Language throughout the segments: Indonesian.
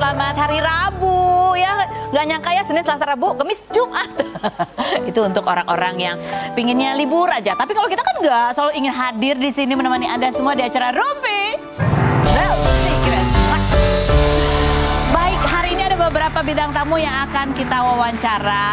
selamat hari Rabu ya. Gak nyangka ya Senin, Selasa, Rabu, Kamis, Jumat. Itu untuk orang-orang yang pinginnya libur aja. Tapi kalau kita kan nggak, selalu ingin hadir di sini menemani Anda semua di acara Rumpi Secret. Baik, hari ini ada beberapa bintang tamu yang akan kita wawancara,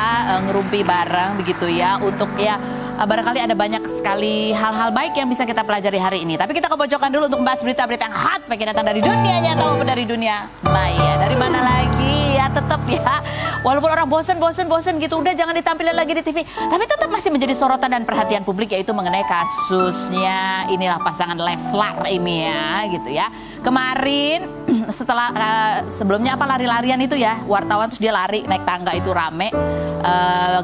ngerumpi bareng begitu ya. Untuk ya barangkali ada banyak sekali hal-hal baik yang bisa kita pelajari hari ini. Tapi kita kebocokan dulu untuk membahas berita-berita yang hot, baik datang dari dunia nyata maupun dari dunia maya. Dari mana lagi ya, tetap ya. Walaupun orang bosen gitu, udah jangan ditampilin lagi di TV. Tapi tetap masih menjadi sorotan dan perhatian publik, yaitu mengenai kasusnya inilah pasangan Leslar ini ya, gitu ya. Kemarin setelah sebelumnya apa lari-larian itu ya, wartawan terus dia lari naik tangga itu rame.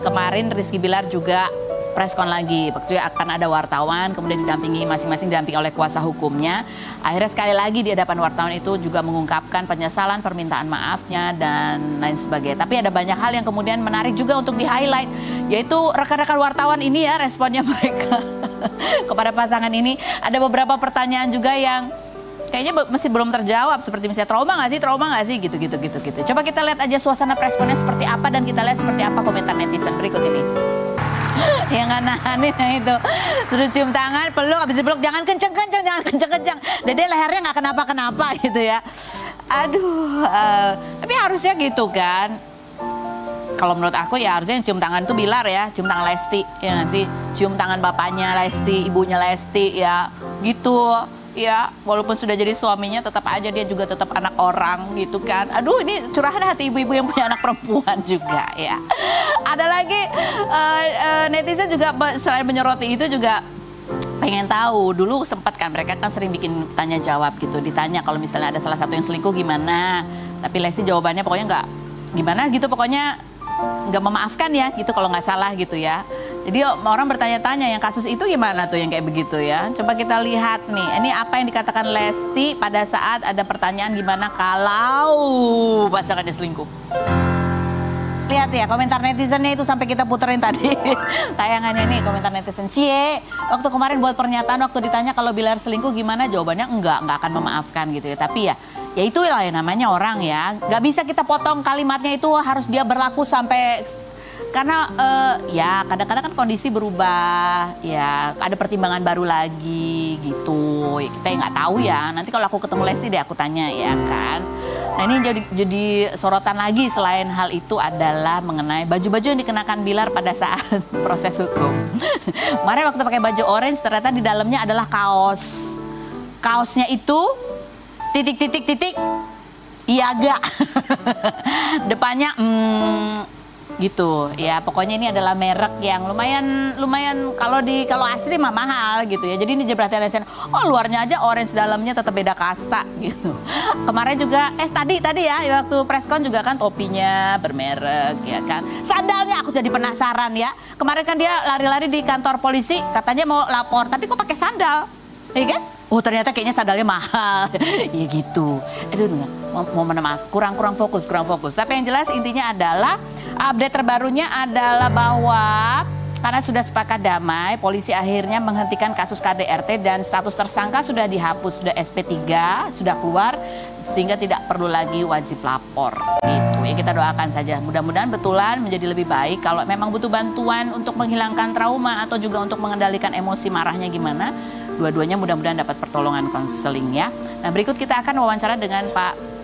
Kemarin Rizky Bilar juga preskon lagi, waktu akan ada wartawan, kemudian didampingi masing-masing didampingi oleh kuasa hukumnya. Akhirnya sekali lagi di hadapan wartawan itu juga mengungkapkan penyesalan, permintaan maafnya dan lain sebagainya. Tapi ada banyak hal yang kemudian menarik juga untuk di-highlight, yaitu rekan-rekan wartawan ini ya, responnya mereka kepada pasangan ini. Ada beberapa pertanyaan juga yang kayaknya masih belum terjawab, seperti misalnya trauma nggak sih gitu. Coba kita lihat aja suasana preskonnya seperti apa dan kita lihat seperti apa komentar netizen berikut ini. Yang nggak nahanin yang itu, sudah cium tangan, peluk, habis dipeluk jangan kenceng-kenceng, dede lehernya nggak kenapa-kenapa gitu ya. Aduh, tapi harusnya gitu kan. Kalau menurut aku ya harusnya yang cium tangan tuh Bilar ya, cium tangan Lesti ya nggak sih, cium tangan bapaknya Lesti, ibunya Lesti ya, gitu. Ya, walaupun sudah jadi suaminya, tetap aja dia juga tetap anak orang gitu kan. Aduh, ini curahan hati ibu-ibu yang punya anak perempuan juga ya. Ada lagi netizen juga selain menyoroti itu juga pengen tahu. Dulu sempat kan mereka kan sering bikin tanya jawab gitu. Ditanya kalau misalnya ada salah satu yang selingkuh gimana. Tapi Lesti jawabannya pokoknya nggak gimana gitu, pokoknya nggak memaafkan ya gitu kalau nggak salah gitu ya. Jadi orang bertanya-tanya yang kasus itu gimana tuh yang kayak begitu ya. Coba kita lihat nih, ini apa yang dikatakan Lesti pada saat ada pertanyaan gimana kalau pasangannya selingkuh. Lihat ya komentar netizennya itu, sampai kita puterin tadi tayangannya nih, komentar netizen. Cie, waktu kemarin buat pernyataan waktu ditanya kalau Bilar selingkuh gimana, jawabannya enggak akan memaafkan gitu ya. Tapi ya itulah yang namanya orang ya. Gak bisa kita potong kalimatnya itu, harus dia berlaku sampai. Karena ya kadang-kadang kan kondisi berubah, ya ada pertimbangan baru lagi gitu. Ya, kita nggak tahu ya. Nanti kalau aku ketemu Lesti deh aku tanya ya kan. Nah ini jadi sorotan lagi selain hal itu adalah mengenai baju-baju yang dikenakan Bilar pada saat proses hukum. Kemarin waktu pakai baju orange ternyata di dalamnya adalah kaos. Kaosnya itu titik Iaga. Depannya gitu ya, pokoknya ini adalah merek yang lumayan kalau asli mah mahal gitu ya. Jadi ini jadi perhatian, oh luarnya aja orange, dalamnya tetap beda kasta gitu. Kemarin juga tadi ya waktu preskon juga kan topinya bermerek ya kan. Sandalnya aku jadi penasaran ya. Kemarin kan dia lari-lari di kantor polisi katanya mau lapor, tapi kok pakai sandal ya kan? Oh ternyata kayaknya sandalnya mahal. Ya gitu. Aduh, mohon maaf, kurang fokus. Tapi yang jelas intinya adalah update terbarunya adalah bahwa karena sudah sepakat damai, polisi akhirnya menghentikan kasus KDRT dan status tersangka sudah dihapus, sudah SP3 sudah keluar sehingga tidak perlu lagi wajib lapor. Gitu ya, kita doakan saja. Mudah-mudahan betulan menjadi lebih baik. Kalau memang butuh bantuan untuk menghilangkan trauma atau juga untuk mengendalikan emosi marahnya gimana, dua-duanya mudah-mudahan dapat pertolongan konseling ya. Nah berikut kita akan wawancara dengan Pak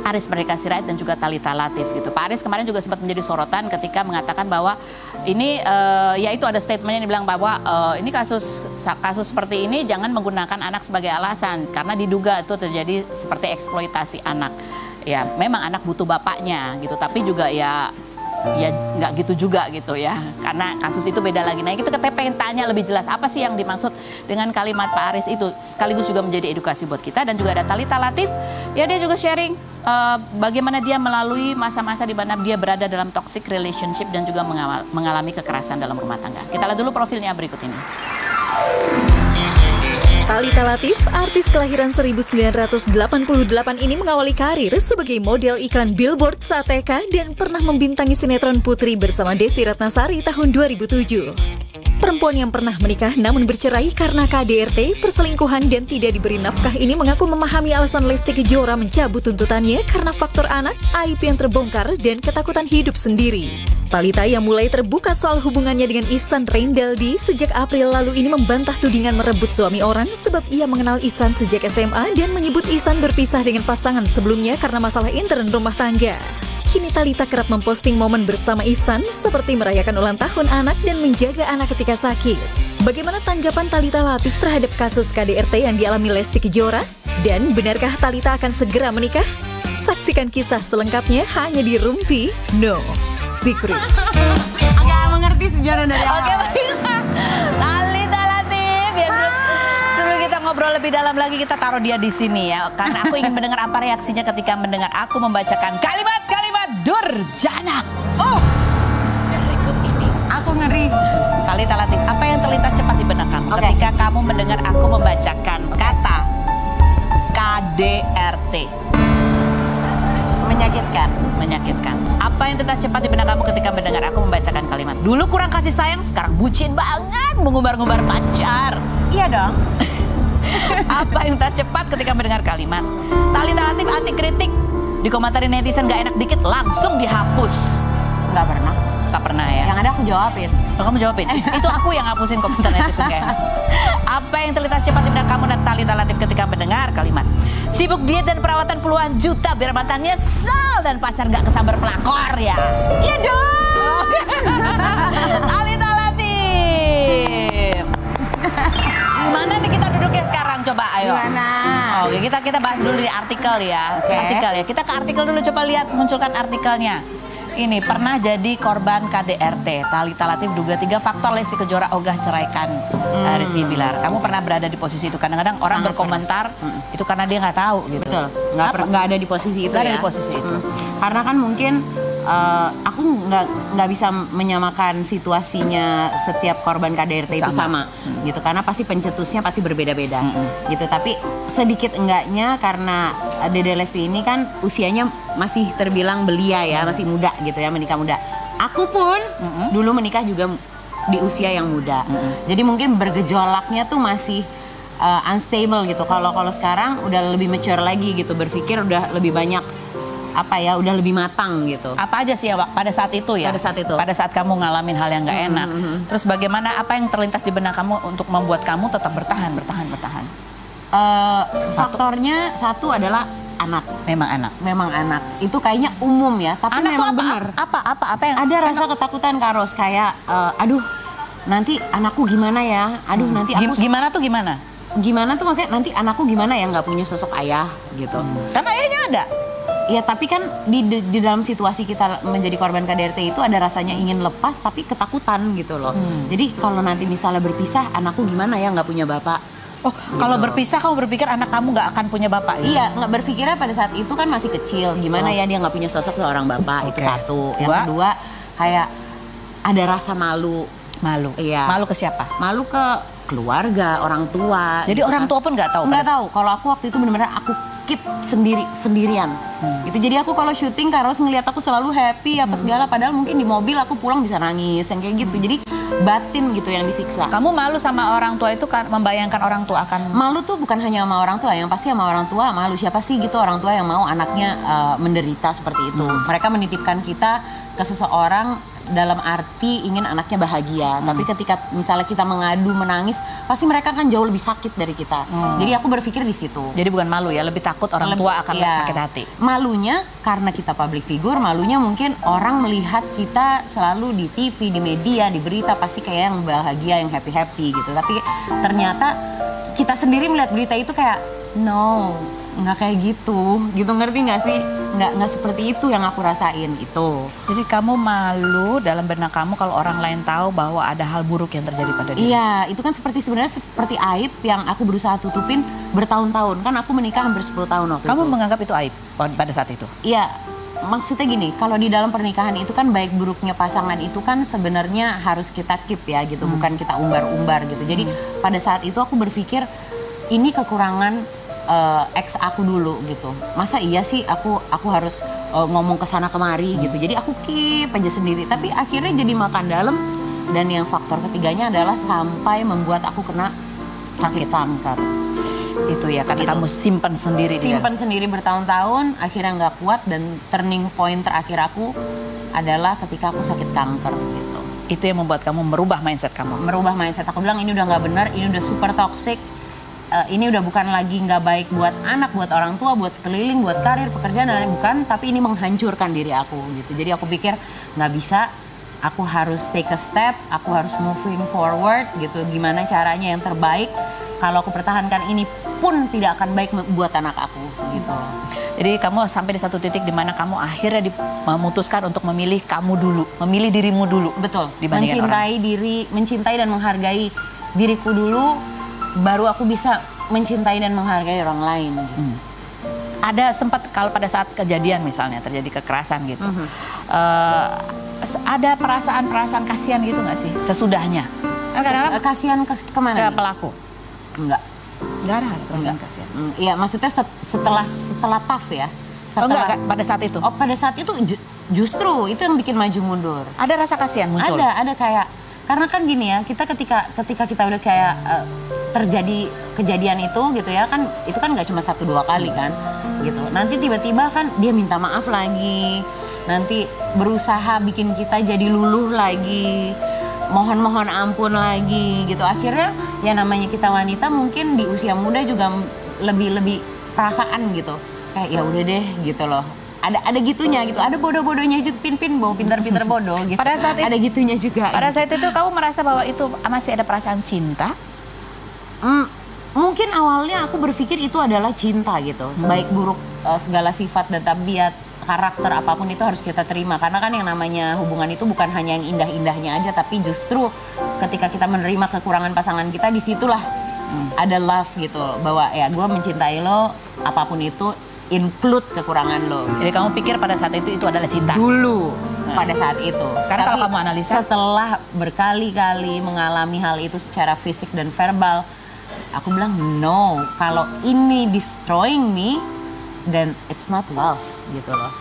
Aris Merdeka Sirait dan juga Thalita Latif gitu. Pak Aris kemarin juga sempat menjadi sorotan ketika mengatakan bahwa ini ya itu ada statementnya yang dibilang bahwa ini kasus seperti ini jangan menggunakan anak sebagai alasan karena diduga itu terjadi seperti eksploitasi anak. Ya memang anak butuh bapaknya gitu, tapi juga ya nggak gitu juga gitu ya, karena kasus itu beda lagi. Nah itu kita pengen tanya lebih jelas apa sih yang dimaksud dengan kalimat Pak Aris itu, sekaligus juga menjadi edukasi buat kita. Dan juga ada Thalita Latif ya, dia juga sharing bagaimana dia melalui masa-masa di mana dia berada dalam toxic relationship dan juga mengalami kekerasan dalam rumah tangga. Kita lihat dulu profilnya berikut ini. Thalita Latif, artis kelahiran 1988 ini mengawali karir sebagai model iklan billboard saat TK dan pernah membintangi sinetron Putri bersama Desi Ratnasari tahun 2007. Perempuan yang pernah menikah namun bercerai karena KDRT, perselingkuhan dan tidak diberi nafkah ini mengaku memahami alasan Lesti Kejora mencabut tuntutannya karena faktor anak, aib yang terbongkar, dan ketakutan hidup sendiri. Thalita yang mulai terbuka soal hubungannya dengan Ihsan Rendeldi sejak April lalu ini membantah tudingan merebut suami orang sebab ia mengenal Ihsan sejak SMA dan menyebut Ihsan berpisah dengan pasangan sebelumnya karena masalah intern rumah tangga. Kini Thalita kerap memposting momen bersama Ihsan seperti merayakan ulang tahun anak dan menjaga anak ketika sakit. Bagaimana tanggapan Thalita Latief terhadap kasus KDRT yang dialami Lesti Kejora? Dan benarkah Thalita akan segera menikah? Saksikan kisah selengkapnya hanya di Rumpi No Secret. Agak mengerti sejarah dari awal. Oke, baiklah. Thalita Latief ya, sebelum kita ngobrol lebih dalam lagi, kita taruh dia di sini ya, karena aku ingin mendengar apa reaksinya ketika mendengar aku membacakan kalimat-kalimat durjana. Oh, berikut ini. Aku ngeri. Thalita Latief, apa yang terlintas cepat di benak kamu ketika kamu mendengar aku membacakan kata KDRT? Menyakitkan. Apa yang terlintas cepat di benak kamu ketika mendengar aku membacakan kalimat? Dulu kurang kasih sayang, sekarang bucin banget, mengumbar-ngumbar pacar. Iya dong. Apa yang terlintas cepat ketika mendengar kalimat Thalita Latief anti kritik, dikomentarin netizen gak enak dikit langsung dihapus? Nggak pernah. Gak pernah ya? Yang ada aku jawabin. Oh, kamu jawabin. Itu aku yang ngapusin komentar netizen gak enak. Apa yang terlintas cepat di benak kamu Thalita Latief ketika mendengar kalimat sibuk diet dan perawatan puluhan juta biar mantannya nyesel dan pacar gak kesabar pelakor ya? Iya dong. Thalita Latief. Gimana nih kita duduknya sekarang, coba ayo. Gimana? Oke, kita bahas dulu di artikel ya. Oke. Artikel ya. Kita ke artikel dulu, coba lihat, munculkan artikelnya. Ini pernah jadi korban KDRT. Thalita Latief duga 3 faktor Lesti Kejora ogah ceraikan Rizky Bilar. Kamu pernah berada di posisi itu? Kadang-kadang orang Sangat berkomentar itu karena dia nggak tahu gitu. Betul. Nggak ada di posisi itu Nggak ya. ada di posisi itu. Karena kan mungkin aku nggak bisa menyamakan situasinya setiap korban KDRT itu sama gitu, karena pasti pencetusnya pasti berbeda-beda gitu. Tapi sedikit enggaknya karena Dede Lesti ini kan usianya masih terbilang belia ya, masih muda gitu ya, menikah muda. Aku pun dulu menikah juga di usia yang muda. Jadi mungkin bergejolaknya tuh masih unstable gitu. Kalau sekarang udah lebih mature lagi gitu, berpikir udah lebih banyak udah lebih matang gitu. Apa aja sih ya pada saat itu ya? Pada saat itu. Pada saat kamu ngalamin hal yang nggak enak. Terus bagaimana, apa yang terlintas di benak kamu untuk membuat kamu tetap bertahan? Faktornya satu adalah anak. Memang anak. Itu kayaknya umum ya, tapi Anak memang tuh benar. Apa yang Ada rasa ketakutan Karos, kayak aduh nanti anakku gimana ya? Aduh nanti aku gimana tuh gimana? Gimana tuh maksudnya nanti anakku gimana ya, nggak punya sosok ayah gitu. Karena ayahnya ada. Ya tapi kan di dalam situasi kita menjadi korban KDRT itu ada rasanya ingin lepas tapi ketakutan gitu loh. Jadi kalau nanti misalnya berpisah, anakku gimana ya, nggak punya bapak. Oh, kalau berpisah kamu berpikir anak kamu nggak akan punya bapak? Gitu? Iya, nggak berpikirnya pada saat itu kan masih kecil. Gimana ya dia nggak punya sosok seorang bapak, itu satu. Yang kedua, kayak ada rasa malu. Iya. Malu ke siapa? Malu ke keluarga, orang tua. Jadi gitu orang kan. tua pun nggak tahu? Nggak tahu. Kalau aku waktu itu benar-benar aku keep sendirian. Gitu. Jadi aku kalau syuting Karos ngelihat aku selalu happy apa segala, padahal mungkin di mobil aku pulang bisa nangis yang kayak gitu. Jadi batin gitu yang disiksa. Kamu malu sama orang tua itu kan, membayangkan orang tua akan... Malu tuh bukan hanya sama orang tua, yang pasti sama orang tua malu. Siapa sih gitu orang tua yang mau anaknya menderita seperti itu. Mereka menitipkan kita ke seseorang dalam arti ingin anaknya bahagia. Tapi ketika misalnya kita mengadu, menangis, pasti mereka kan jauh lebih sakit dari kita. Jadi aku berpikir di situ. Jadi bukan malu ya, lebih takut orang tua akan sakit hati. Malunya karena kita public figure, malunya mungkin orang melihat kita selalu di TV, di media, di berita pasti kayak yang bahagia, yang happy-happy gitu. Tapi ternyata kita sendiri melihat berita itu kayak no, nggak kayak gitu, ngerti nggak sih? Nggak seperti itu yang aku rasain itu. Jadi kamu malu dalam benak kamu kalau orang lain tahu bahwa ada hal buruk yang terjadi pada dia. Iya, itu kan sebenarnya seperti aib yang aku berusaha tutupin bertahun-tahun. Kan aku menikah hampir 10 tahun waktu Kamu itu. menganggap itu aib pada saat itu? Iya, maksudnya gini, kalau di dalam pernikahan itu kan baik buruknya pasangan itu kan sebenarnya harus kita keep ya gitu, bukan kita umbar-umbar gitu. Jadi pada saat itu aku berpikir ini kekurangan ex aku dulu gitu. Masa iya sih aku harus ngomong ke sana kemari gitu. Jadi aku keep aja sendiri. Tapi akhirnya jadi makan dalam Dan yang faktor ketiganya adalah sampai membuat aku kena sakit kanker. Itu ya, karena kamu simpan sendiri. Simpan sendiri bertahun-tahun, akhirnya nggak kuat, dan turning point terakhir aku adalah ketika aku sakit kanker gitu. Itu yang membuat kamu merubah mindset kamu? Merubah mindset, aku bilang ini udah nggak benar, ini udah super toxic, ini udah bukan lagi nggak baik buat anak, buat orang tua, buat sekeliling, buat karir, pekerjaan, dan bukan, tapi ini menghancurkan diri aku gitu. Jadi aku pikir nggak bisa, aku harus take a step, aku harus moving forward gitu. Gimana caranya yang terbaik, kalau aku pertahankan ini pun tidak akan baik buat anak aku gitu. Jadi kamu sampai di satu titik di mana kamu akhirnya memutuskan untuk memilih kamu dulu, memilih dirimu dulu. Betul. Mencintai diri, mencintai dan menghargai diriku dulu, baru aku bisa mencintai dan menghargai orang lain. Gitu. Ada sempat kalau pada saat kejadian misalnya terjadi kekerasan gitu, ada perasaan-perasaan kasihan gitu nggak sih sesudahnya? Kan kadang-kadang kasihan kemana? Ke pelaku? Enggak. Nggak ada perasaan kasihan? Iya, maksudnya setelah tough ya. Setelah, enggak, pada saat itu? Oh, pada saat itu justru itu yang bikin maju mundur. Ada rasa kasihan muncul? Ada kayak, karena kan gini ya, kita ketika kita udah kayak terjadi kejadian itu gitu ya, kan itu kan nggak cuma 1-2 kali kan gitu. Nanti tiba-tiba kan dia minta maaf lagi, nanti berusaha bikin kita jadi luluh lagi, mohon ampun lagi gitu. Akhirnya ya namanya kita wanita mungkin di usia muda juga lebih perasaan gitu. Kayak ya udah deh gitu loh. Ada gitunya gitu. Ada bodoh-bodohnya juga, pintar-pintar bodoh gitu. Pada saat itu, ada gitunya juga. Pada saat itu kamu merasa bahwa itu masih ada perasaan cinta? Mungkin awalnya aku berpikir itu adalah cinta gitu. Baik buruk segala sifat dan tabiat, karakter apapun itu harus kita terima, karena kan yang namanya hubungan itu bukan hanya yang indah-indahnya aja, tapi justru ketika kita menerima kekurangan pasangan kita, disitulah ada love gitu, bahwa ya gue mencintai lo apapun itu, include kekurangan lo. Jadi kamu pikir pada saat itu adalah cinta? Dulu pada saat itu. Sekarang kalau kamu analisa, setelah berkali-kali mengalami hal itu secara fisik dan verbal, aku bilang no, kalau ini destroying me, then it's not love gitu loh.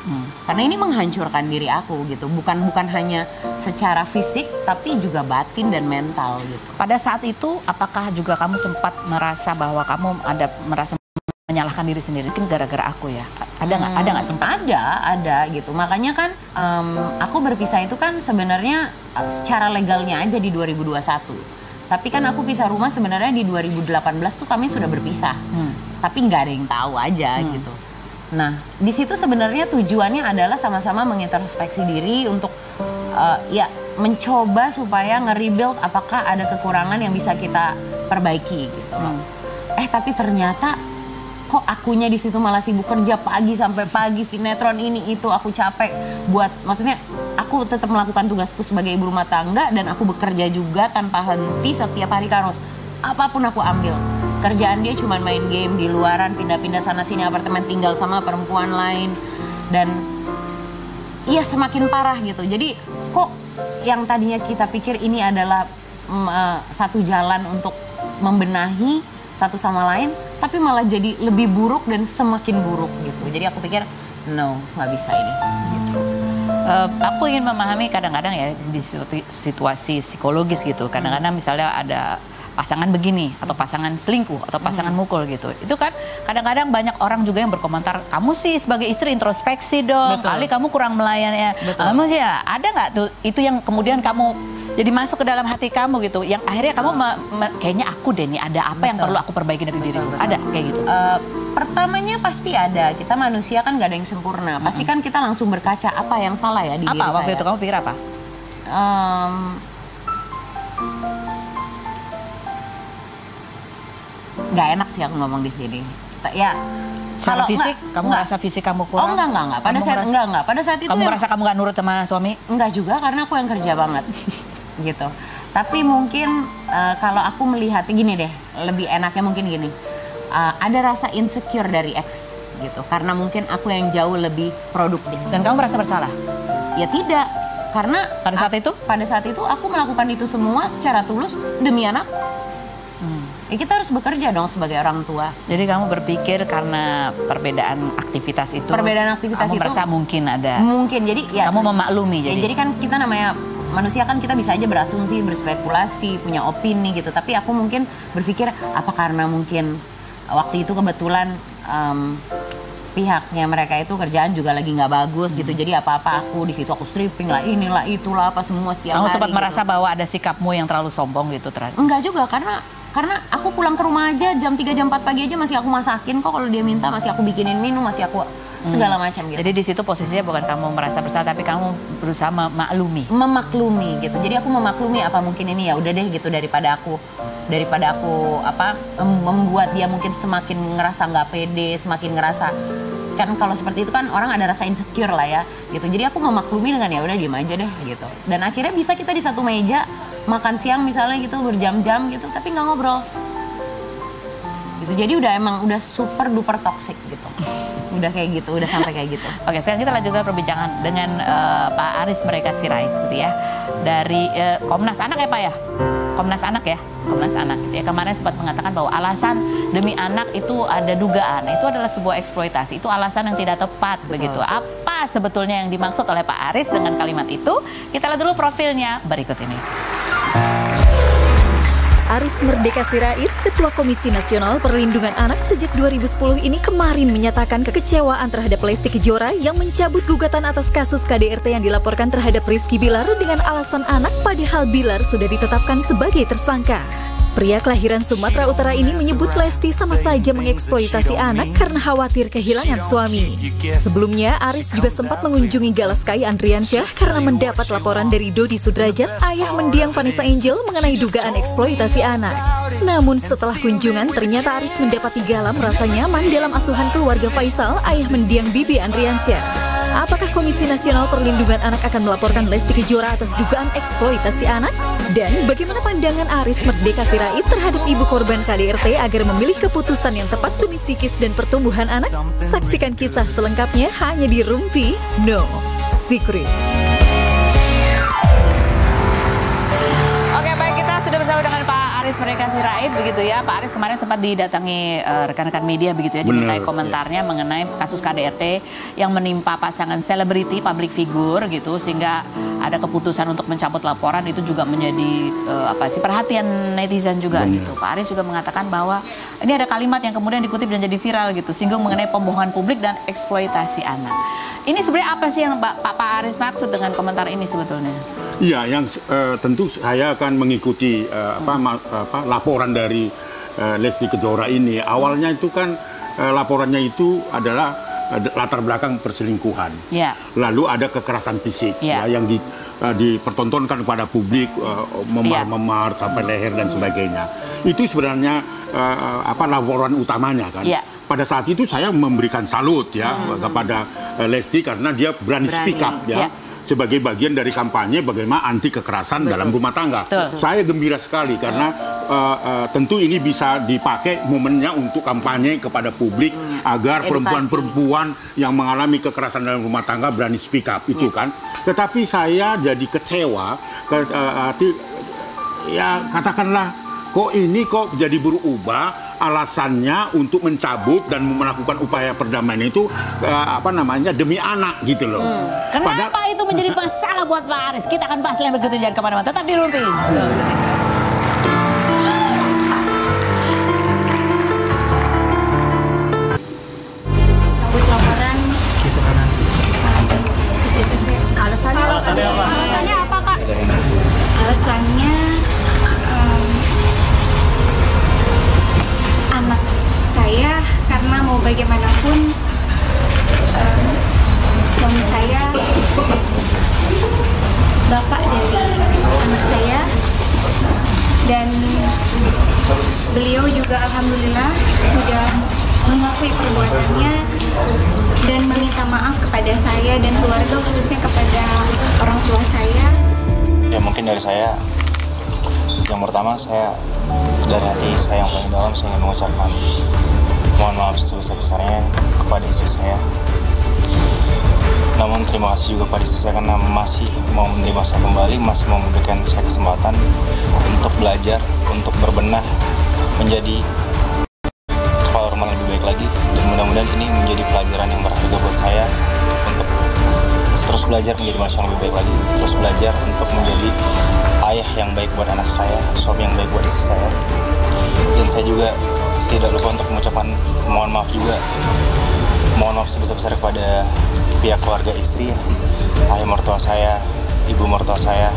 Karena ini menghancurkan diri aku gitu. Bukan hanya secara fisik, tapi juga batin dan mental gitu. Pada saat itu, apakah juga kamu sempat merasa bahwa kamu merasa menyalahkan diri sendiri? Mungkin gara-gara aku ya. Ada nggak sempat? Ada gitu. Makanya kan aku berpisah itu kan sebenarnya secara legalnya aja di 2021. Tapi kan aku pisah rumah sebenarnya di 2018 tuh kami sudah berpisah. Tapi nggak ada yang tahu aja gitu. Nah, di situ sebenarnya tujuannya adalah sama-sama mengintrospeksi diri untuk ya mencoba supaya nge-rebuild apakah ada kekurangan yang bisa kita perbaiki gitu. Tapi ternyata kok akunya di situ malah sibuk kerja pagi sampai pagi, sinetron ini itu, aku capek buat, maksudnya aku tetap melakukan tugasku sebagai ibu rumah tangga dan aku bekerja juga tanpa henti setiap hari Karos. Apapun aku ambil. Kerjaan dia cuma main game di luaran, pindah-pindah sana sini apartemen, tinggal sama perempuan lain, dan iya semakin parah gitu. Jadi kok yang tadinya kita pikir ini adalah satu jalan untuk membenahi satu sama lain, tapi malah jadi lebih buruk dan semakin buruk gitu. Jadi aku pikir no, nggak bisa ini gitu. Aku ingin memahami kadang-kadang ya di situasi psikologis gitu. Kadang-kadang misalnya ada pasangan begini, atau pasangan selingkuh, atau pasangan mukul gitu. Itu kan kadang-kadang banyak orang juga yang berkomentar, kamu sih sebagai istri introspeksi dong, kali kamu kurang melayani. Kamu sih ya, ada nggak tuh itu yang kemudian kamu jadi masuk ke dalam hati kamu gitu, yang akhirnya kamu kayaknya aku deh nih, ada apa yang perlu aku perbaiki dari diri? Ada kayak gitu? Pertamanya pasti ada, kita manusia kan gak ada yang sempurna. Pasti kan kita langsung berkaca, apa yang salah ya di diri saya. Apa waktu itu kamu pikir apa? Gak enak sih aku ngomong di sini. Ya, kalau fisik, kamu merasa fisik kamu kurang? Oh enggak. Pada saat enggak. Pada saat itu kamu merasa kamu nggak nurut sama suami? Enggak juga, karena aku yang kerja banget, gitu. Tapi mungkin kalau aku melihat gini deh, lebih enaknya mungkin gini. Ada rasa insecure dari ex, gitu. Karena mungkin aku yang jauh lebih produktif. Dan kamu merasa bersalah? Ya tidak, karena pada saat itu? Pada saat itu aku melakukan itu semua secara tulus demi anak. Ya kita harus bekerja dong sebagai orang tua. Jadi kamu berpikir karena perbedaan aktivitas itu, kamu merasa mungkin ada. Mungkin, jadi ya. Kamu memaklumi jadi kan kita namanya manusia kan kita bisa aja berasumsi, berspekulasi, punya opini gitu. Tapi aku mungkin berpikir apa karena mungkin waktu itu kebetulan pihaknya mereka itu kerjaan juga lagi nggak bagus gitu. Jadi apa-apa aku di situ aku stripping lah, inilah itulah apa semua setiap hari. Kamu sempat gitu. merasa bahwa ada sikapmu yang terlalu sombong gitu terakhir? Enggak juga, karena aku pulang ke rumah aja jam 3 jam 4 pagi aja masih aku masakin kok, kalau dia minta masih aku bikinin minum, masih aku segala macam gitu. Jadi di situ posisinya bukan kamu merasa bersalah, tapi kamu berusaha memaklumi gitu. Jadi aku memaklumi apa mungkin ini ya udah deh gitu, daripada aku membuat dia mungkin semakin ngerasa nggak pede, semakin ngerasa kan kalau seperti itu kan orang ada rasa insecure lah ya gitu. Jadi aku memaklumi dengan ya udah diem aja deh gitu. Dan akhirnya bisa kita di satu meja makan siang misalnya gitu berjam-jam gitu, tapi nggak ngobrol gitu. Jadi udah super duper toxic gitu. Udah kayak gitu, udah sampai kayak gitu. Oke, sekarang kita lanjutkan perbincangan dengan Pak Aris Merdeka Sirait gitu ya. Dari Komnas Anak ya Pak ya? Komnas Anak ya? Komnas Anak gitu ya. Kemarin sempat mengatakan bahwa alasan demi anak itu ada dugaan. Itu adalah sebuah eksploitasi. Itu alasan yang tidak tepat begitu. Apa sebetulnya yang dimaksud oleh Pak Aris dengan kalimat itu? Kita lihat dulu profilnya berikut ini. Aris Merdeka Sirait, Ketua Komisi Nasional Perlindungan Anak sejak 2010 ini kemarin menyatakan kekecewaan terhadap Lesti Kejora yang mencabut gugatan atas kasus KDRT yang dilaporkan terhadap Rizky Bilar dengan alasan anak, padahal Bilar sudah ditetapkan sebagai tersangka. Pria kelahiran Sumatera Utara ini menyebut Lesti sama saja mengeksploitasi anak karena khawatir kehilangan suami. Sebelumnya, Aris juga sempat mengunjungi Galaskai Andriansyah karena mendapat laporan dari Dodi Sudrajat, ayah mendiang Vanessa Angel mengenai dugaan eksploitasi anak. Namun setelah kunjungan, ternyata Aris mendapati Gala merasa nyaman dalam asuhan keluarga Faisal, ayah mendiang Bibi Andriansyah. Apakah Komisi Nasional Perlindungan Anak akan melaporkan Lesti Kejora atas dugaan eksploitasi anak? Dan bagaimana pandangan Aris Merdeka Sirait terhadap ibu korban KDRT agar memilih keputusan yang tepat demi psikis dan pertumbuhan anak? Saksikan kisah selengkapnya hanya di Rumpi No Secret. Oke, baik, kita sudah bersama dengan Pak Aris Merdeka Sirait begitu ya. Pak Aris kemarin sempat didatangi rekan-rekan media begitu ya, dimintai komentarnya mengenai kasus KDRT yang menimpa pasangan selebriti, public figure gitu, sehingga ada keputusan untuk mencabut laporan. Itu juga menjadi perhatian netizen juga gitu. Pak Aris juga mengatakan bahwa ini ada kalimat yang kemudian dikutip dan jadi viral gitu, singgung mengenai pembohongan publik dan eksploitasi anak. Ini sebenarnya apa sih yang Pak Aris maksud dengan komentar ini sebetulnya? Iya, yang tentu saya akan mengikuti laporan dari Lesti Kejora ini. Awalnya itu kan laporannya itu adalah latar belakang perselingkuhan. Lalu ada kekerasan fisik yang dipertontonkan kepada publik, memar-memar sampai leher dan sebagainya. Itu sebenarnya laporan utamanya kan. Pada saat itu saya memberikan salut kepada Lesti karena dia berani speak up sebagai bagian dari kampanye bagaimana anti kekerasan dalam rumah tangga. Saya gembira sekali karena tentu ini bisa dipakai momennya untuk kampanye kepada publik agar perempuan-perempuan yang mengalami kekerasan dalam rumah tangga berani speak up itu kan. Tetapi saya jadi kecewa, katakanlah kok ini kok jadi berubah alasannya untuk mencabut dan melakukan upaya perdamaian itu demi anak gitu loh. Kenapa itu menjadi masalah buat Pak Aris? Kita akan bahas yang berikutnya, jangan kemana-mana, tetap di Rumpi. Alasannya apa Kak? Alasannya anak saya, karena mau bagaimanapun suami saya bapak dari anak saya, dan beliau juga alhamdulillah sudah mengakui perbuatannya dan meminta maaf kepada saya dan keluarga, khususnya kepada orang tua saya. Ya mungkin dari saya, yang pertama saya dari hati saya yang paling dalam saya ingin mengucapkan mohon maaf sebesar-besarnya kepada istri saya. Namun terima kasih juga pada istri saya karena masih mau menerima saya kembali, masih mau memberikan saya kesempatan untuk belajar, untuk berbenah, menjadi kepala rumah lebih baik lagi. Dan mudah-mudahan ini menjadi pelajaran yang berharga buat saya untuk terus belajar menjadi manusia yang lebih baik lagi, terus belajar untuk menjadi ayah yang baik buat anak saya, suami yang baik buat istri saya. Dan saya juga tidak lupa untuk mengucapkan mohon maaf juga, mohon maaf sebesar-besar kepada pihak keluarga istri, ayah mertua saya, ibu mertua saya,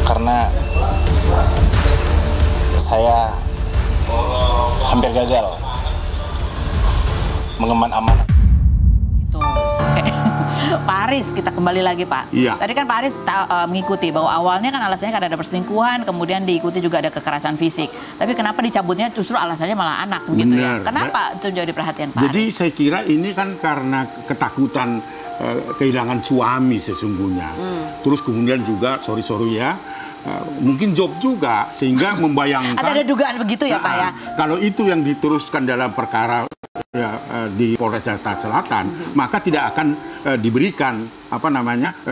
karena saya hampir gagal mengemban amanah. Itu. Oke. Pak Aris, kita kembali lagi Pak. Iya. Tadi kan Pak Aris mengikuti bahwa awalnya kan alasannya kan ada perselingkuhan, kemudian diikuti juga ada kekerasan fisik. Tapi kenapa dicabutnya justru alasannya malah anak gitu ya? Kenapa itu jadi perhatian Pak Jadi Aris? saya kira ini kan karena ketakutan kehilangan suami sesungguhnya. Terus kemudian juga, sorry ya, mungkin job juga, sehingga membayangkan... Ada dugaan begitu ya Pak ya? Kalau itu yang diteruskan dalam perkara di Polres Jakarta Selatan, maka tidak akan diberikan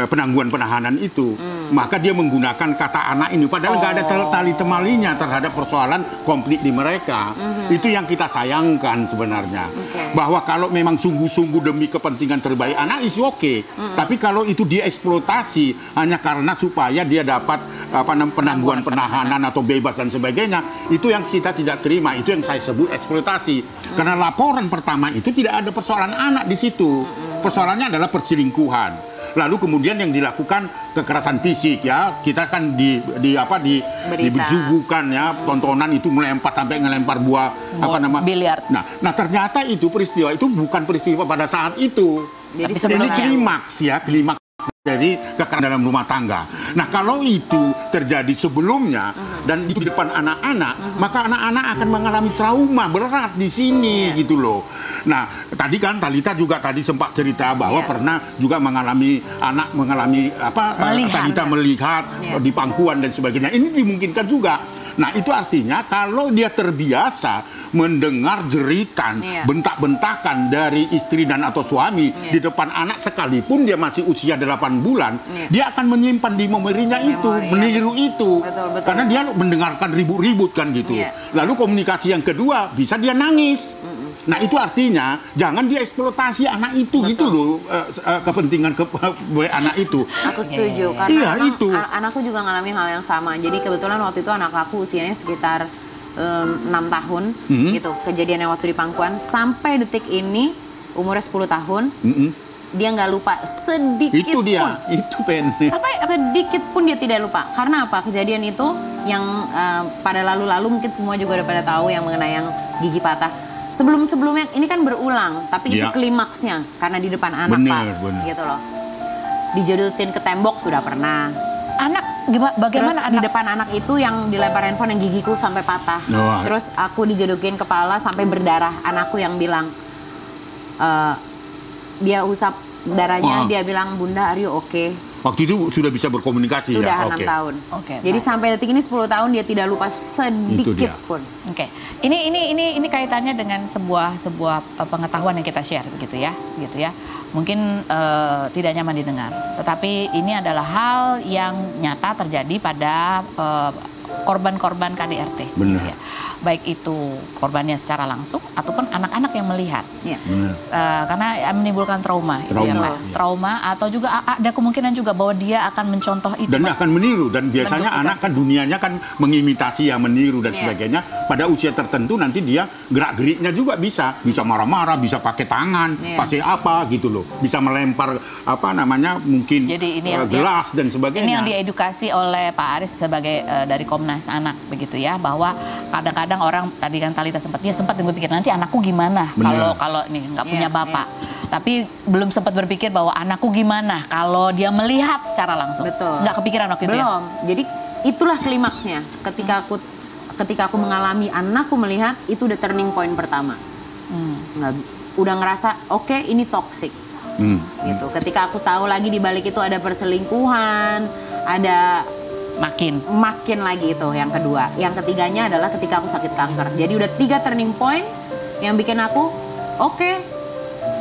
penangguhan penahanan itu. Maka dia menggunakan kata anak ini, padahal nggak ada tali temalinya terhadap persoalan konflik di mereka. Itu yang kita sayangkan sebenarnya. Bahwa kalau memang sungguh-sungguh demi kepentingan terbaik anak, is oke. Tapi kalau itu dieksploitasi hanya karena supaya dia dapat penangguhan penahanan atau bebas dan sebagainya, itu yang kita tidak terima. Itu yang saya sebut eksploitasi. Karena laporan pertama itu tidak ada persoalan anak di situ. Persoalannya adalah perselingkuhan. Lalu kemudian yang dilakukan kekerasan fisik ya, kita kan disuguhkan ya tontonan itu sampai ngelempar buah biliar. Nah ternyata itu peristiwa itu bukan peristiwa pada saat itu. Jadi ini klimaks dari kekerasan dalam rumah tangga. Nah kalau itu terjadi sebelumnya dan itu di depan anak-anak, maka anak-anak akan mengalami trauma berat di sini gitu loh. Nah tadi kan Thalita juga tadi sempat cerita bahwa pernah juga mengalami Thalita melihat di pangkuan dan sebagainya. Ini dimungkinkan juga. Nah itu artinya kalau dia terbiasa mendengar jeritan, bentak-bentakan dari istri dan atau suami di depan anak sekalipun dia masih usia 8 bulan, dia akan menyimpan di memorinya itu, meniru itu. Betul. Karena dia mendengarkan ribut-ribut kan gitu. Lalu komunikasi yang kedua bisa dia nangis. Nah itu artinya jangan dieksploitasi anak itu gitu loh, kepentingan anak itu. Aku setuju karena anakku juga ngalamin hal yang sama. Jadi kebetulan waktu itu anak aku usianya sekitar 6 tahun gitu. Kejadian yang waktu di pangkuan sampai detik ini umurnya 10 tahun. Dia nggak lupa sedikit pun. Itu penis. Sedikit pun dia tidak lupa. Karena apa? Kejadian itu yang pada lalu-lalu mungkin semua juga udah pada tahu yang mengenai yang gigi patah. Sebelum-sebelumnya ini kan berulang, tapi itu klimaksnya karena di depan anak Pak, gitu loh. Dijodotin ke tembok sudah pernah. Anak bagaimana? Terus di depan anak itu yang dilempar handphone yang gigiku sampai patah. Terus aku dijodokin kepala sampai berdarah. Anakku yang bilang dia usap darahnya, dia bilang Bunda are you okay? Waktu itu sudah bisa berkomunikasi sudah 6 tahun. Jadi sampai detik ini 10 tahun dia tidak lupa sedikit pun. Ini kaitannya dengan sebuah pengetahuan yang kita share gitu ya. Mungkin tidak nyaman didengar, tetapi ini adalah hal yang nyata terjadi pada korban-korban KDRT. Benar. Gitu ya. Baik itu korbannya secara langsung ataupun anak-anak yang melihat. Karena menimbulkan trauma itu ya Pak. Trauma atau juga ada kemungkinan juga bahwa dia akan mencontoh itu. Dan akan meniru, dan biasanya anak kan dunianya kan mengimitasi yang meniru dan sebagainya. Pada usia tertentu nanti dia gerak-geriknya juga bisa marah-marah, bisa pakai tangan, pakai apa gitu loh. Bisa melempar mungkin gelas dan sebagainya. Ini yang diedukasi oleh Pak Aris sebagai dari Komnas Anak begitu ya, bahwa kadang-kadang orang tadi kan Thalita sempat berpikir nanti anakku gimana kalau ini nggak punya bapak. Tapi belum sempat berpikir bahwa anakku gimana kalau dia melihat secara langsung. Betul. Nggak kepikiran waktu itu ya? Belum. Jadi itulah klimaksnya. Ketika aku mengalami anakku melihat, itu udah turning point pertama. Udah ngerasa oke, ini toxic. Gitu. Ketika aku tahu lagi di balik itu ada perselingkuhan, ada makin lagi itu yang kedua. Yang ketiganya adalah ketika aku sakit kanker. Jadi udah 3 turning point yang bikin aku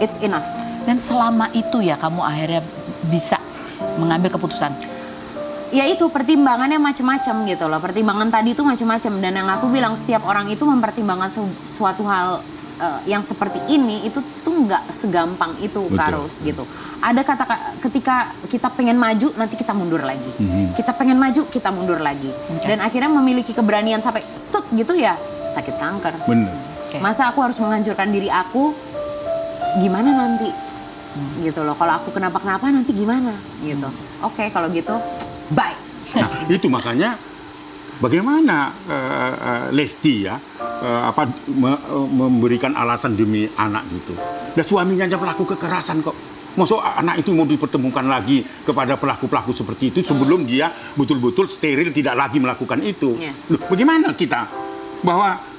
it's enough. Dan selama itu ya kamu akhirnya bisa mengambil keputusan. Ya itu pertimbangannya macam-macam gitu loh. Pertimbangan tadi itu macam-macam, dan yang aku bilang setiap orang itu mempertimbangkan suatu hal yang seperti ini itu tuh nggak segampang itu, Karus, gitu. Ada ketika kita pengen maju, nanti kita mundur lagi. Kita pengen maju, kita mundur lagi. Dan akhirnya memiliki keberanian sampai set gitu ya, sakit kanker. Bener. Masa aku harus menghancurkan diri aku, gimana nanti? Gitu loh, kalau aku kenapa-kenapa nanti gimana? Gitu. Oke, kalau gitu, bye. Nah, itu makanya bagaimana Lesti ya memberikan alasan demi anak gitu. Dan suaminya aja pelaku kekerasan kok. Maksud anak itu mau dipertemukan lagi kepada pelaku-pelaku seperti itu sebelum dia betul-betul steril tidak lagi melakukan itu. Loh, bagaimana kita bahwa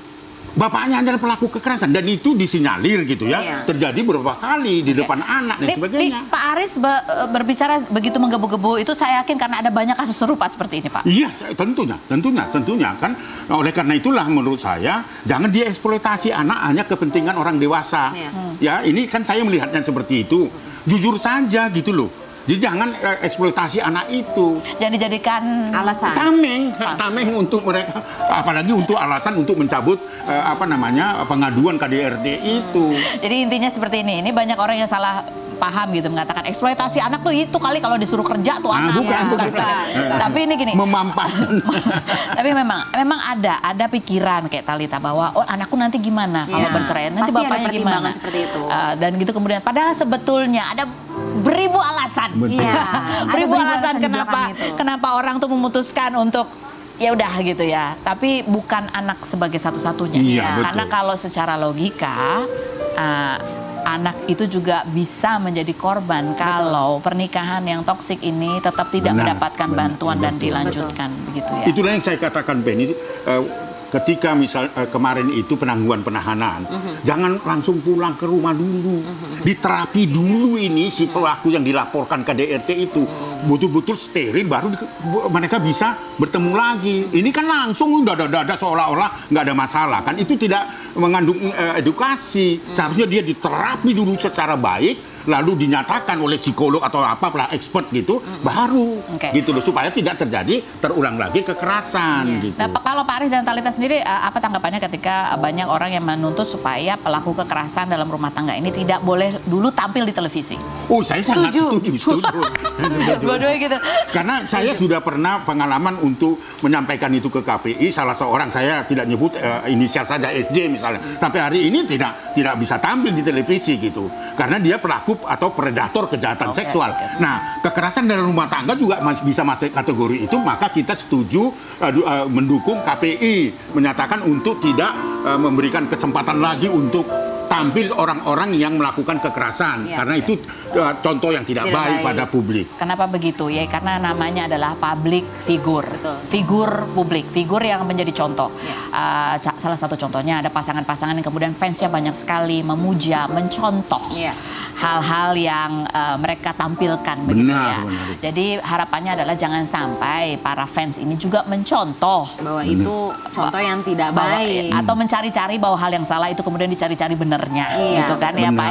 bapaknya adalah pelaku kekerasan dan itu disinyalir gitu ya. Terjadi beberapa kali di depan anak dan sebagainya. Pak Aris berbicara begitu menggebu-gebu itu saya yakin karena ada banyak kasus serupa seperti ini, Pak. Iya, tentunya kan. Oleh karena itulah menurut saya jangan dieksploitasi anak hanya kepentingan orang dewasa. Ya, ini kan saya melihatnya seperti itu. Jujur saja gitu loh. Jadi jangan eksploitasi anak itu. Jangan dijadikan alasan. Tameng untuk mereka, apalagi untuk alasan untuk mencabut pengaduan KDRT itu. Jadi intinya seperti ini banyak orang yang salah paham gitu mengatakan eksploitasi anak tuh itu kali kalau disuruh kerja tuh anak. Bukan. Tapi ini gini. Memanfaatkan. Tapi memang ada pikiran kayak Talita bahwa anakku nanti gimana kalau bercerai, nanti pasti bapaknya ada gimana. Seperti itu. Dan gitu kemudian padahal sebetulnya ada beribu alasan. Beribu alasan kenapa orang tuh memutuskan untuk ya udah gitu ya. Tapi bukan anak sebagai satu-satunya. Karena kalau secara logika anak itu juga bisa menjadi korban kalau pernikahan yang toksik ini tetap tidak mendapatkan bantuan dan dilanjutkan begitu ya. Itulah yang saya katakan Benny, ketika misal kemarin itu penangguhan penahanan, jangan langsung pulang ke rumah dulu, diterapi dulu ini si pelaku yang dilaporkan KDRT itu betul-betul steril baru mereka bisa bertemu lagi. Ini kan langsung udah seolah-olah nggak ada masalah kan, itu tidak mengandung edukasi. Seharusnya dia diterapi dulu secara baik, lalu dinyatakan oleh psikolog atau apalah expert gitu, baru gitu loh, supaya tidak terulang lagi kekerasan gitu. Nah, kalau Pak Aris dan Talita sendiri apa tanggapannya ketika banyak orang yang menuntut supaya pelaku kekerasan dalam rumah tangga ini tidak boleh dulu tampil di televisi? Oh, saya sangat setuju. Dua-duanya gitu. Karena saya sudah pernah pengalaman untuk menyampaikan itu ke KPI, salah seorang, saya tidak nyebut inisial saja, SJ misalnya, sampai hari ini tidak bisa tampil di televisi gitu, karena dia pelaku atau predator kejahatan seksual. Nah, kekerasan dalam rumah tangga juga masih bisa masuk kategori itu, maka kita setuju mendukung KPI menyatakan untuk tidak memberikan kesempatan lagi untuk tampil orang-orang yang melakukan kekerasan, karena itu contoh yang tidak baik pada publik. Kenapa begitu? Ya karena namanya adalah public figure, figur publik, figur yang menjadi contoh. Salah satu contohnya ada pasangan-pasangan yang kemudian fansnya banyak sekali memuja, mencontoh hal-hal yang mereka tampilkan, begitu ya. Jadi harapannya adalah jangan sampai para fans ini juga mencontoh bahwa itu contoh yang tidak baik, atau mencari-cari bahwa hal yang salah itu kemudian dicari-cari benernya, gitu kan ya Pak?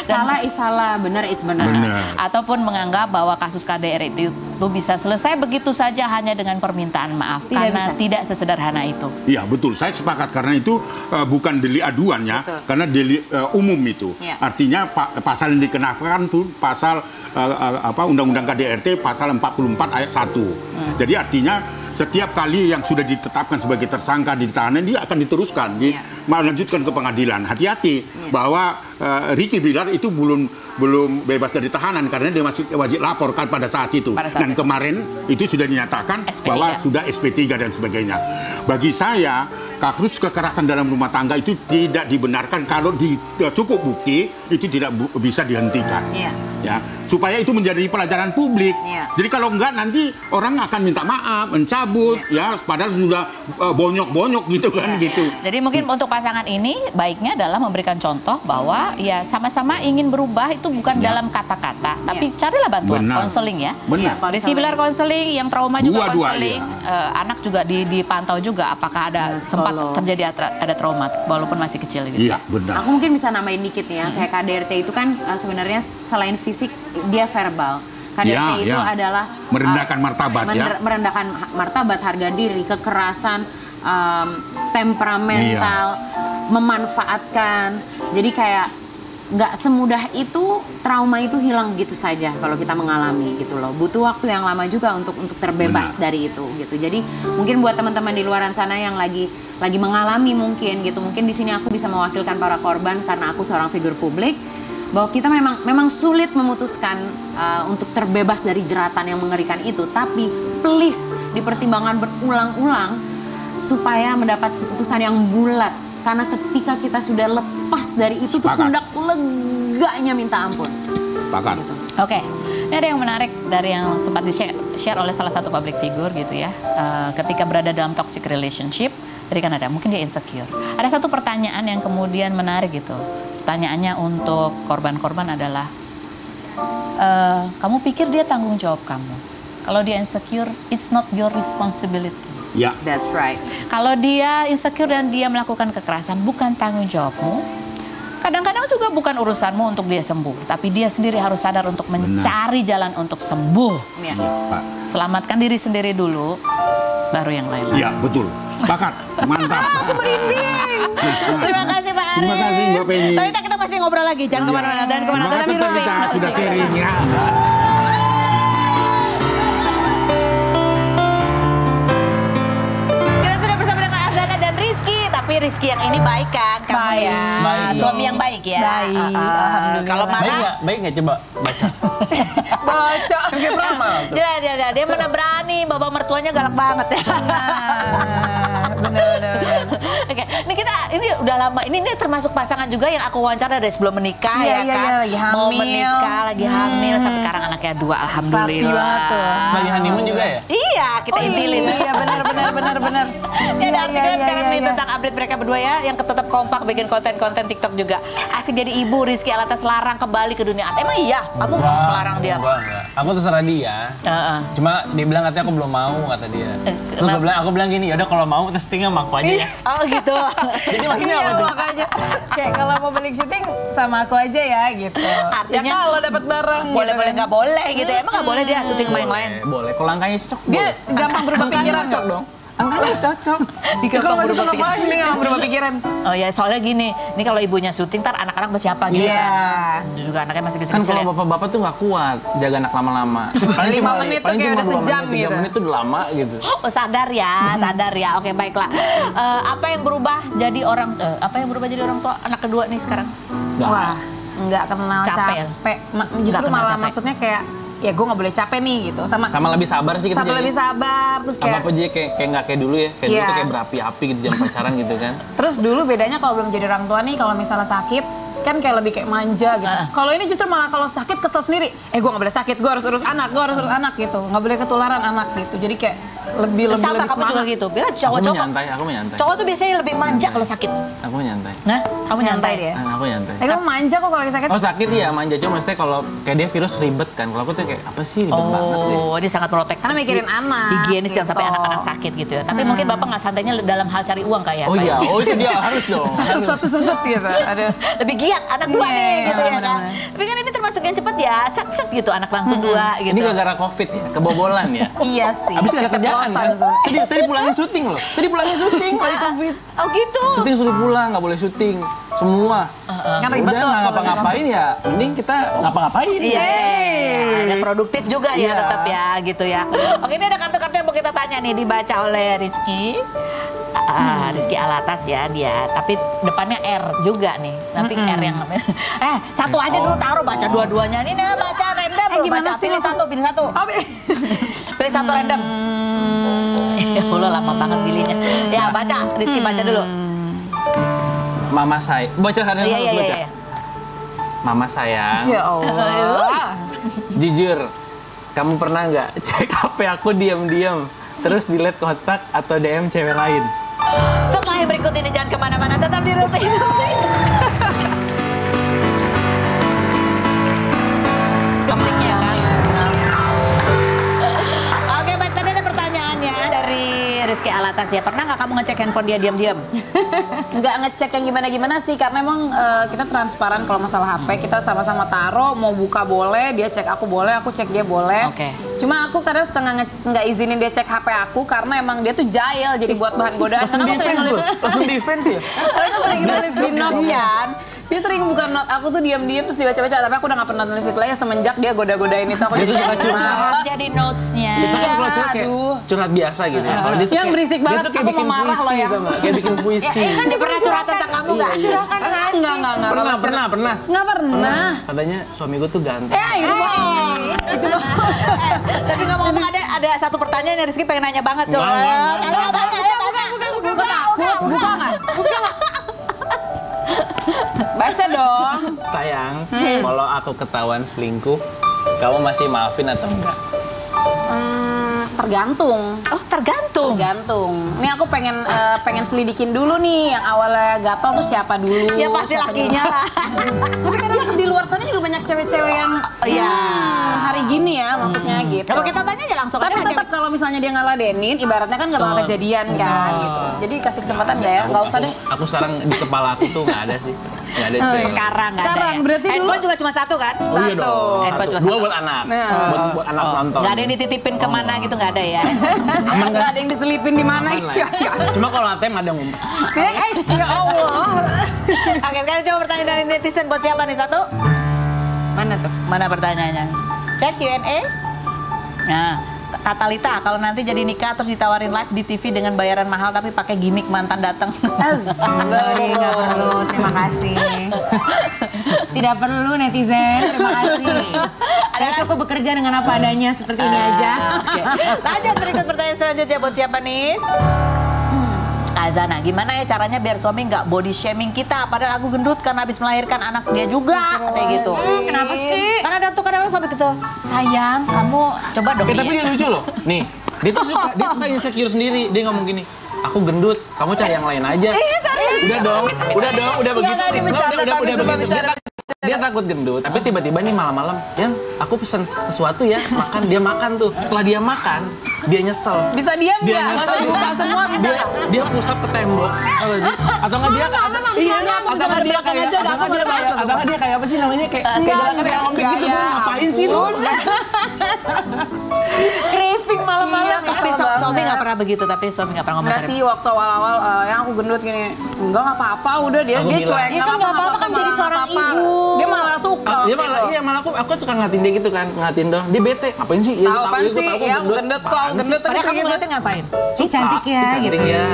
Salah is salah, benar is benar. Ataupun menganggap bahwa kasus KDRT itu bisa selesai begitu saja hanya dengan permintaan maaf, karena tidak sesederhana itu. Iya betul, saya sepakat, karena itu bukan delik aduan ya, karena delik umum itu. Artinya pasal yang dikenakan tuh pasal Undang-Undang KDRT pasal 44 ayat 1. Jadi artinya setiap kali yang sudah ditetapkan sebagai tersangka di tahanan, dia akan diteruskan melanjutkan ke pengadilan. Hati-hati bahwa Ricky Bilar itu belum bebas dari tahanan karena dia masih wajib laporkan pada saat itu. Dan kemarin itu sudah dinyatakan bahwa sudah SP3 dan sebagainya. Bagi saya, kasus kekerasan dalam rumah tangga itu tidak dibenarkan kalau cukup bukti itu tidak bisa dihentikan. Ya, supaya itu menjadi pelajaran publik. Jadi kalau enggak nanti orang akan minta maaf, mencabut, ya padahal sudah bonyok-bonyok gitu kan gitu. Jadi mungkin untuk pasangan ini baiknya adalah memberikan contoh bahwa ya sama-sama ingin berubah itu bukan dalam kata-kata, tapi carilah bantuan konseling ya. Rizky Bilar konseling, yang trauma juga konseling, anak juga dipantau juga apakah ada sempat terjadi ada trauma walaupun masih kecil gitu. Iya, benar. Aku mungkin bisa nambahin dikit nih ya, kayak KDRT itu kan sebenarnya selain fisik dia verbal. KDRT itu adalah merendahkan martabat merendahkan martabat, harga diri, kekerasan, temperamental, memanfaatkan. Jadi kayak nggak semudah itu trauma itu hilang gitu saja kalau kita mengalami gitu loh. Butuh waktu yang lama juga untuk terbebas dari itu gitu. Jadi mungkin buat teman-teman di luaran sana yang lagi mengalami mungkin gitu. Mungkin di sini aku bisa mewakilkan para korban karena aku seorang figur publik, bahwa kita memang sulit memutuskan untuk terbebas dari jeratan yang mengerikan itu. Tapi please dipertimbangkan berulang-ulang supaya mendapat keputusan yang bulat. Karena ketika kita sudah lepas dari itu tuh pundak leganya minta ampun. Sepakat. Gitu. Oke, ini ada yang menarik dari yang sempat di-share oleh salah satu public figure gitu ya. Ketika berada dalam toxic relationship, tadi kan ada, mungkin dia insecure. Ada satu pertanyaan yang kemudian menarik gitu. Pertanyaannya untuk korban-korban adalah, kamu pikir dia tanggung jawab kamu? Kalau dia insecure, it's not your responsibility. Ya. That's right. Kalau dia insecure dan dia melakukan kekerasan, bukan tanggung jawabmu. Kadang-kadang juga bukan urusanmu untuk dia sembuh, tapi dia sendiri harus sadar untuk mencari jalan untuk sembuh. Ya. Pak. Selamatkan diri sendiri dulu, baru yang lain-lain. Ya, betul. Sepakat. Mantap. Aku merinding. Terima kasih Pak Ari. Terima kasih Mbak Penny. Tapi kita masih ngobrol lagi, jangan kemana-mana dan kemana-mana. Terima kasih kita sudah sharing ya. Tapi Rizky yang ini baik kan kamu ya? Baik. Suami yang baik ya? Baik, alhamdulillah. Kalau marah? Baik nggak coba baca? Baca. Kayak peramal tuh. Dia mana berani, bapak mertuanya galak banget ya. Bener. Oke, ini udah lama. Ini termasuk pasangan juga yang aku wawancara dari sebelum menikah ya kan? Lagi hamil. Mau menikah, lagi hamil. Sampai sekarang anaknya 2, alhamdulillah. Lagi honeymoon juga ya? Iya, kita intilin. Iya benar. Ini ada artikel sekarang nih tentang update mereka berdua ya, yang tetap kompak bikin konten-konten TikTok juga. Asik jadi ibu, Rizky Alatas larang kembali ke dunia. Emang iya? Kamu melarang dia? Enggak. Aku terserah dia. Cuma dia bilang katanya aku belum mau, kata dia. Terus aku bilang gini, yaudah kalau mau testing sama aku aja ya. Oh gitu. Jadi maksudnya apa tuh? Makanya kayak kalau mau balik syuting sama aku aja ya gitu. Artinya ya kalau dapat bareng boleh nggak boleh gitu. Emang nggak boleh dia syuting sama yang lain? Boleh, kalau langkahnya cocok. Dia gampang berubah pikiran cocok dong. Angkanya cocok. Gampang berubah pikiran. Ini gampang berubah pikiran. Oh ya, soalnya gini, ini kalau ibunya syuting, ntar anak-anak masih apa gitu kan? Juga anaknya masih Kan kecil-kecil kalau ya. bapak-bapak tuh nggak kuat jaga anak lama-lama. Paling 5 menit tuh kayak udah sejam gitu. 3 menit tuh udah lama gitu. Oh sadar ya. Oke baiklah. Apa yang berubah jadi orang tua anak kedua nih sekarang? Wah, nggak kenal Capek. capek. Justru Nggak kenal malah capek. maksudnya kayak ya gue nggak boleh capek nih gitu. Sama lebih sabar sih kita Sama jadi. lebih sabar terus kayak Apa aja kayak nggak kayak dulu ya. Kayak dulu Iya. tuh kayak berapi-api gitu jam pacaran gitu kan. Terus dulu bedanya kalau belum jadi orang tua nih, kalau misalnya sakit kan kayak lebih kayak manja gitu. Kalau ini justru malah kalau sakit kesel sendiri. Gue nggak boleh sakit, gue harus urus anak gitu. Nggak boleh ketularan anak gitu. Jadi kayak lebih Sama kamu juga semangat. gitu. Ya, Aku cowok-cowok. menyantai. Cowok tuh biasanya lebih manja kalau sakit. Aku menyantai. Nah, kamu nyantai dia. Aku nyantai. Kamu manja kok kalau lagi sakit. Oh sakit ya manja, cuma maksudnya kalau kayak dia virus ribet kan. Kalau aku tuh kayak apa sih ribet banget deh. Oh, dia sangat protek. Karena mikirin anak, Higienis jangan gitu. sampai anak-anak sakit gitu ya. Tapi mungkin Bapak nggak santainya dalam hal cari uang kayak Oh Pak iya, ya? oh itu dia harus dong. Harus. Sesut gitu. Aduh. Lebih giat anak dua Iya, nih gitu ya kan. benar-benar. Tapi kan ini termasuk yang cepat ya, set gitu anak langsung 2 gitu. Ini gara-gara COVID ya, kebobolan ya. Iya sih. Habis nggak ada kerjaan Keceplosan kan? sebenarnya. Saya dipulangin syuting loh. Saya dipulangin syuting lagi COVID. Oh gitu. Syuting suruh pulang, nggak boleh syuting. Semua. Kan ribet Udah tuh nggak kalau ngapa-ngapain ya, mending kita ngapa-ngapain. Iya, ada produktif juga ya Iya. tetap ya gitu ya. Oke, ini ada kartu-kartu yang mau kita tanya nih, dibaca oleh Rizky. Rizky Alatas ya dia, tapi depannya R juga nih. Tapi R yang satu aja dulu taruh, baca dua-duanya. Ini baca random. Gimana baca, sih pilih satu. Pilih satu random. Lo lama banget pilihnya. Ya baca, Rizky baca dulu. Mama saya, baca sana Iya, harus baca. iya. Mama sayang, Ya Allah. jujur, kamu pernah nggak cek HP aku diam-diam, terus delete kontak atau DM cewek lain? Setelah yang berikut ini jangan kemana-mana, tetap di Rumpi Rumpi. Topiknya kan. Oke, baik, tadi ada pertanyaannya dari Rizky Alatas. atas ya. Pernah nggak kamu ngecek handphone dia diam-diam? Nggak ngecek yang gimana-gimana sih, karena emang kita transparan kalau masalah HP. Kita sama-sama taruh, mau buka boleh, dia cek aku boleh, aku cek dia boleh. Oke. Cuma aku kadang suka nggak izinin dia cek HP aku karena emang dia tuh jahil, jadi buat bahan godaan. Langsung defense ya? Mereka sering nulis di note kan. Dia sering buka note aku tuh diam-diam terus dibaca-baca, tapi aku udah nggak pernah nulis itu lagi semenjak dia goda-godain itu. Aku Dia tuh suka curhat. Jadi notesnya. Kita kan kalau curhat kayak curhat biasa gitu ya. Kalau dia tuh yang berisik banget, dia tuh kayak aku bikin mau marah loh puisi, ya. tau nggak? Kayak bikin puisi. Kan dia pernah curhat tentang kamu nggak? Curahkan hati. Enggak. Pernah. Nggak pernah. Katanya suami gue tuh ganteng. Itu bohong. Itu bohong. Tapi ngomong-ngomong ada satu pertanyaan yang Rizky pengen nanya banget. Enggak. Buka takut. Buka nggak? Baca dong. Sayang, kalau aku ketahuan selingkuh, kamu masih maafin atau enggak? Tergantung. Oh, tergantung. Ini aku pengen selidikin dulu nih, yang awalnya gatel tuh siapa dulu. Ya pasti siapa lakinya dulu. lah. Tapi kadang di luar sana juga banyak cewek-cewek yang hari gini ya, maksudnya gitu. Kalau kita tanya aja langsung. Tapi tetap kalau misalnya dia ngeladenin, ibaratnya kan gak bakal kejadian kan gitu. Jadi kasih kesempatan gak ya? Gak usah deh. Aku sekarang di kepala aku tuh nggak ada sih. Nggak ada cewek. Sekarang nggak ada. Sekarang, Ya? berarti dulu- Handphone juga cuma satu kan? Oh iya dong. Handphone cuma Dua satu. buat anak. Nah. Buat anak nonton. Nggak ada yang dititipin kemana gitu, nggak ada ya? Gak ada yang diselipin di mana. Aman lah ya. Cuma kalau ATM ada ngumpet. Ya Allah. Oke, sekarang coba pertanyaan dari netizen buat siapa nih? Satu? Mana tuh? Mana pertanyaannya? Cek Q&A. Nah, kata Lita, kalau nanti jadi nikah terus ditawarin live di TV dengan bayaran mahal tapi pakai gimmick mantan datang. Sorry, nggak perlu. Terima kasih. Tidak perlu netizen. Terima kasih. Ada cukup bekerja dengan apa adanya seperti ini aja. Oke. Lanjut berikut pertanyaan selanjutnya buat siapa nih? Azana, gimana ya caranya biar suami nggak body shaming kita? Padahal aku gendut karena habis melahirkan anak dia juga, kayak gitu. Kenapa sih? Karena ada tuh kadang suami gitu, sayang, kamu coba dong. Tapi dia lucu loh. Nih, dia tuh suka insecure sendiri. Dia ngomong gini, aku gendut, kamu cari yang lain aja. Udah dong, udah begitu. Udah begitu. Dia takut gendut, tapi tiba-tiba nih malam-malam, yang aku pesan sesuatu ya, makan, dia makan tuh. Setelah dia makan, dia nyesel. Bisa diam Dia nggak? nyesel. Masa dibuka semua bisa. Dia pusat ke tembok. Apa sih? Atau nggak dia aku bisa di belakang aja, nggak aku boleh bahas. atau nggak dia kayak apa sih namanya kayak Enggak, gitu. Ngapain sih lu? Craving malam-malam. Tapi suami nggak pernah begitu, tapi suami nggak pernah ngomong. Enggak sih, waktu awal-awal yang aku gendut gini, enggak apa-apa, udah dia Aku bilang, cuek, ya kan nggak apa-apa kan jadi seorang ibu. Dia malah suka. Dia malah gitu. iya malah aku suka ngatin dia gitu kan, ngatin dong. Dia bete, ngapain sih? Tahu apaan sih? Ya aku gendut kok, aku gendut Padahal kamu gitu. ngeliatin ngapain? Suka. cantik ya, Cantik gitu. ya.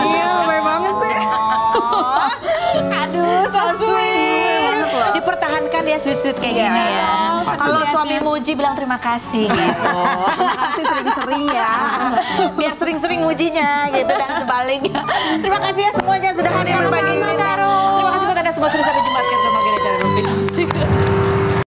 Iya, lebay banget sih. Aduh, so sweet. Dipertahankan ya sweet-sweet kayak gini ya. Kalau suami muji bilang terima kasih gitu. Terima kasih sering-sering ya. Biar sering-sering mujinya gitu dan sebaliknya. Terima kasih ya semuanya sudah hadir berbagi cerita. Terima kasih buat Anda semua sudah sampai jumpa. Kita